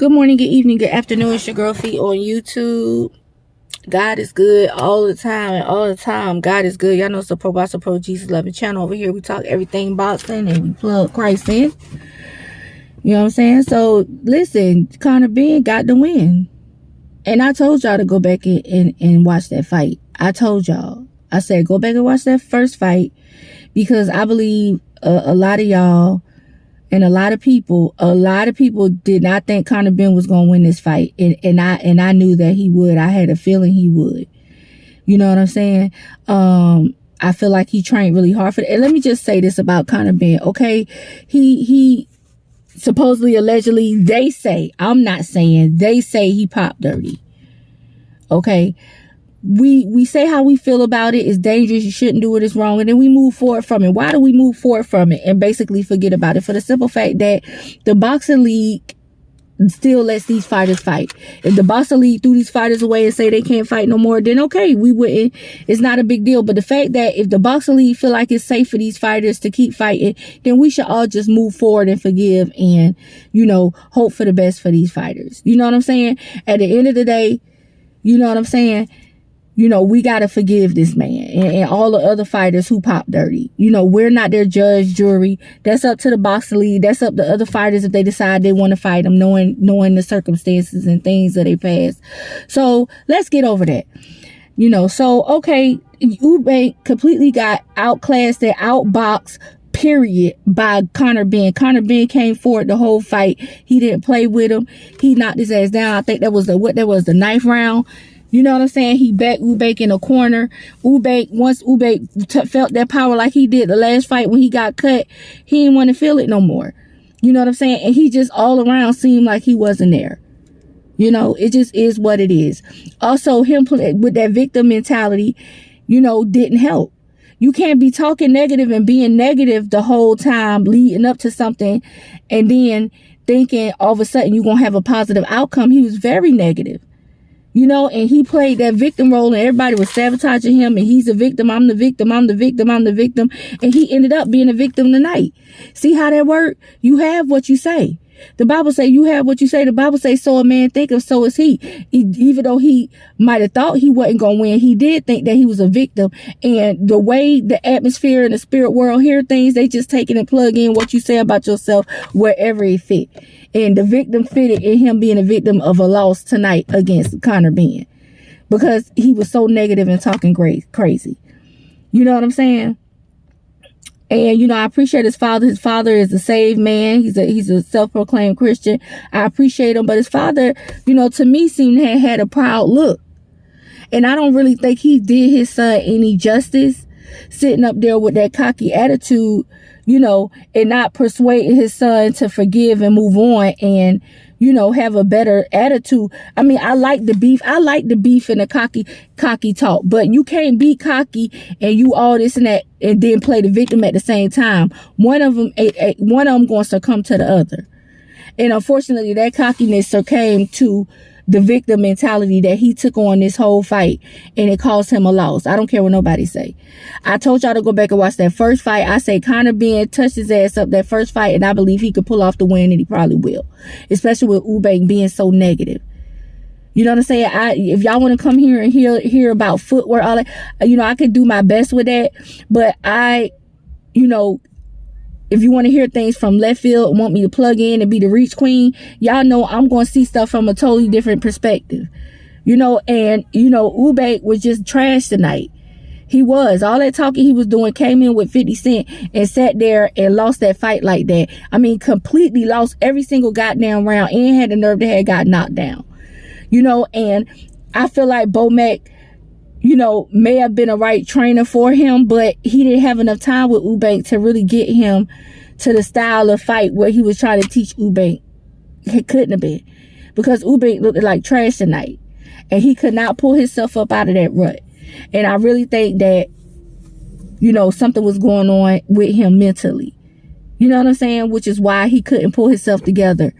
Good morning, good evening, good afternoon. It's your girl Feet on YouTube. God is good all the time, and all the time God is good. Y'all know it's the Pro Boxer Pro Jesus Loving channel. Over here we talk everything boxing and we plug Christ in. You know what I'm saying? So listen, Conor Benn got the win. And I told y'all to go back and watch that fight. I told y'all. I said go back and watch that first fight, because I believe a lot of y'all and a lot of people did not think Conor Benn was going to win this fight. And I knew that he would. I had a feeling he would. You know what I'm saying? I feel like he trained really hard for it. And let me just say this about Conor Benn, okay? He supposedly, allegedly, they say, I'm not saying, they say he popped dirty. Okay? We say how we feel about it. It's dangerous. You shouldn't do it. It's wrong. And then we move forward from it. Why do we move forward from it and basically forget about it? For the simple fact that the boxing league still lets these fighters fight. If the boxing league threw these fighters away and say they can't fight no more, then okay, we wouldn't. It's not a big deal. But the fact that if the boxing league feel like it's safe for these fighters to keep fighting, then we should all just move forward and forgive and, hope for the best for these fighters. You know what I'm saying? At the end of the day, you know what I'm saying? We got to forgive this man and all the other fighters who pop dirty. We're not their judge, jury. That's up to the boxing league. That's up to other fighters if they decide they want to fight them, knowing the circumstances and things that they pass. So let's get over that. So, okay, Eubank completely got outclassed and outboxed, period, by Conor Benn. Conor Benn came forward the whole fight. He didn't play with him. He knocked his ass down. I think that was the ninth round. You know what I'm saying? He backed Eubank in a corner. Once Eubank felt that power like he did the last fight when he got cut, he didn't want to feel it no more. You know what I'm saying? And he just all around seemed like he wasn't there. It just is what it is. Also, him with that victim mentality, didn't help. You can't be talking negative and being negative the whole time leading up to something and then thinking all of a sudden you're going to have a positive outcome. He was very negative. And he played that victim role and everybody was sabotaging him and he's a victim, I'm the victim, I'm the victim, I'm the victim. And he ended up being a victim tonight. See how that worked? You have what you say. The Bible say you have what you say. The Bible say so a man thinketh, so is he. Even though he might have thought he wasn't going to win, he did think that he was a victim. And the way the atmosphere and the spirit world hear things, they just take it and plug in what you say about yourself wherever it fit. And the victim fitted in him being a victim of a loss tonight against Conor Benn, because he was so negative and talking crazy. You know what I'm saying? And, I appreciate his father. His father is a saved man. He's a self-proclaimed Christian. I appreciate him. But his father, to me seemed to have had a proud look. And I don't really think he did his son any justice sitting up there with that cocky attitude, and not persuading his son to forgive and move on and, have a better attitude. I mean, I like the beef. I like the beef and the cocky talk, but you can't be cocky and you all this and that and then play the victim at the same time. One of them going to succumb to the other. And unfortunately, that cockiness succumbed to the victim mentality that he took on this whole fight, and it caused him a loss. I don't care what nobody say. I told y'all to go back and watch that first fight. I say Conor Benn touched his ass up that first fight, and I believe he could pull off the win, and he probably will, especially with Eubank being so negative. You know what I'm saying? If y'all want to come here and hear about footwork, all that, I could do my best with that, but if you want to hear things from left field and want me to plug in and be the reach queen, y'all know I'm going to see stuff from a totally different perspective. Eubank was just trash tonight. He was. All that talking he was doing, came in with 50 Cent and sat there and lost that fight like that. I mean, completely lost every single goddamn round and had the nerve to have got knocked down. And I feel like Bomac, may have been a right trainer for him, but he didn't have enough time with Eubank to really get him to the style of fight where he was trying to teach Eubank. It couldn't have been, because Eubank looked like trash tonight and he could not pull himself up out of that rut. And I really think that, something was going on with him mentally. You know what I'm saying? Which is why he couldn't pull himself together.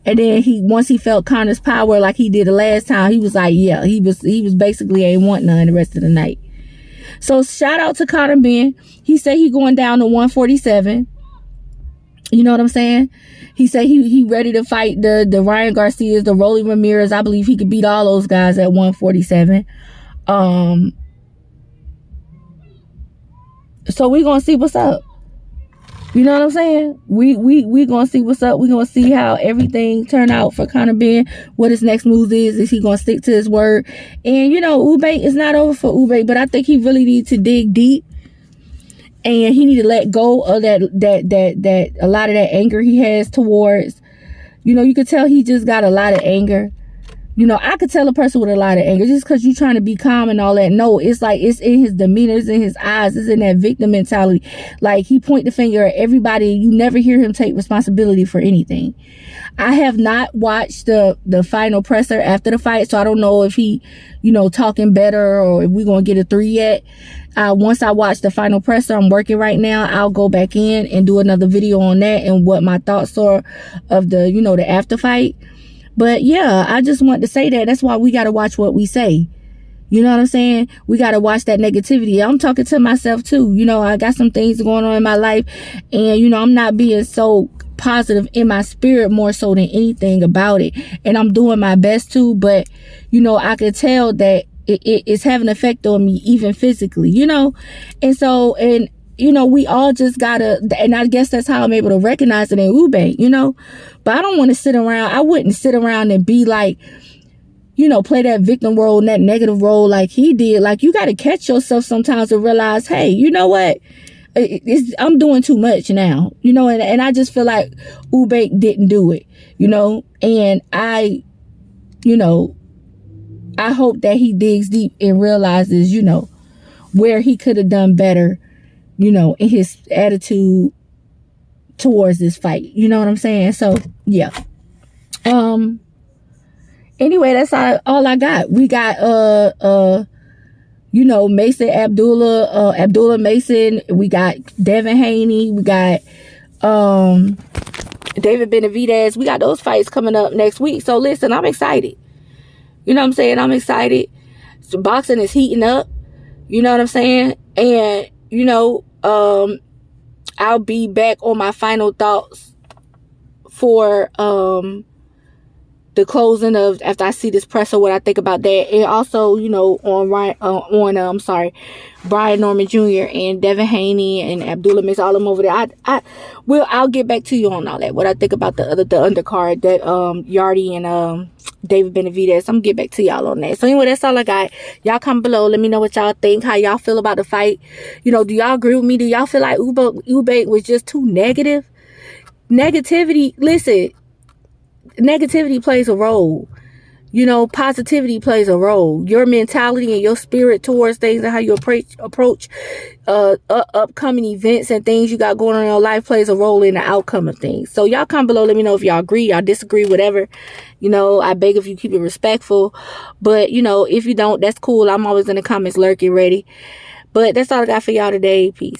And then once he felt Conor's power like he did the last time, he was like, yeah, he was basically ain't want none the rest of the night. So shout out to Conor Benn. He said he going down to 147. You know what I'm saying? He said he ready to fight the Ryan Garcias, the Rolly Ramirez. I believe he could beat all those guys at 147. So we gonna see what's up. You know what I'm saying? We gonna see what's up. We gonna see how everything turn out for Conor Benn. What his next move is. Is he gonna stick to his word? And you know, Eubank is not over for Eubank, but I think he really needs to dig deep, and he need to let go of that a lot of that anger he has towards. You know, you could tell he just got a lot of anger. You know, I could tell a person with a lot of anger just because you're trying to be calm and all that. No, it's like it's in his demeanor, it's in his eyes, it's in that victim mentality. Like he point the finger at everybody. You never hear him take responsibility for anything. I have not watched the final presser after the fight, so I don't know if he, you know, talking better or if we're gonna get a 3 yet. Once I watch the final presser, I'm working right now. I'll go back in and do another video on that and what my thoughts are of the, you know, the after fight. But yeah, I just want to say that. That's why we got to watch what we say. You know what I'm saying? We got to watch that negativity. I'm talking to myself too. You know, I got some things going on in my life, and you know, I'm not being so positive in my spirit more so than anything about it. And I'm doing my best to, but you know, I can tell that it's having an effect on me even physically, you know? And so, and you know, we all just gotta, and I guess that's how I'm able to recognize it in Eubank, you know? But I don't want to sit around. I wouldn't sit around and be like, you know, play that victim role and that negative role like he did. Like, you got to catch yourself sometimes and realize, hey, you know what? I'm doing too much now, you know? And I just feel like Eubank didn't do it, you know? And you know, I hope that he digs deep and realizes, you know, where he could have done better, you know, in his attitude towards this fight. You know what I'm saying? So, yeah. Anyway, that's all I got. We got, you know, Mason Abdullah Mason. We got Devin Haney. We got, David Benavidez. We got those fights coming up next week. So, listen, I'm excited. You know what I'm saying? I'm excited. So boxing is heating up. You know what I'm saying? And, you know, I'll be back on my final thoughts for the closing of after I see this presser, what I think about that, and also, you know, on Brian Norman Jr. and Devin Haney and Abdullah Miss, all them over there. I'll get back to you on all that. What I think about the undercard, that Yardy and David Benavidez. I'm gonna get back to y'all on that. So anyway, that's all I got. Y'all comment below. Let me know what y'all think. How y'all feel about the fight. You know, do y'all agree with me? Do y'all feel like Eubank was just too negative? Negativity. Listen. Negativity plays a role. You know, positivity plays a role. Your mentality and your spirit towards things and how you approach upcoming events and things you got going on in your life plays a role in the outcome of things. So y'all comment below. Let me know if y'all agree, y'all disagree, whatever. You know, I beg if you keep it respectful. But, you know, if you don't, that's cool. I'm always in the comments lurking ready. But that's all I got for y'all today. Peace.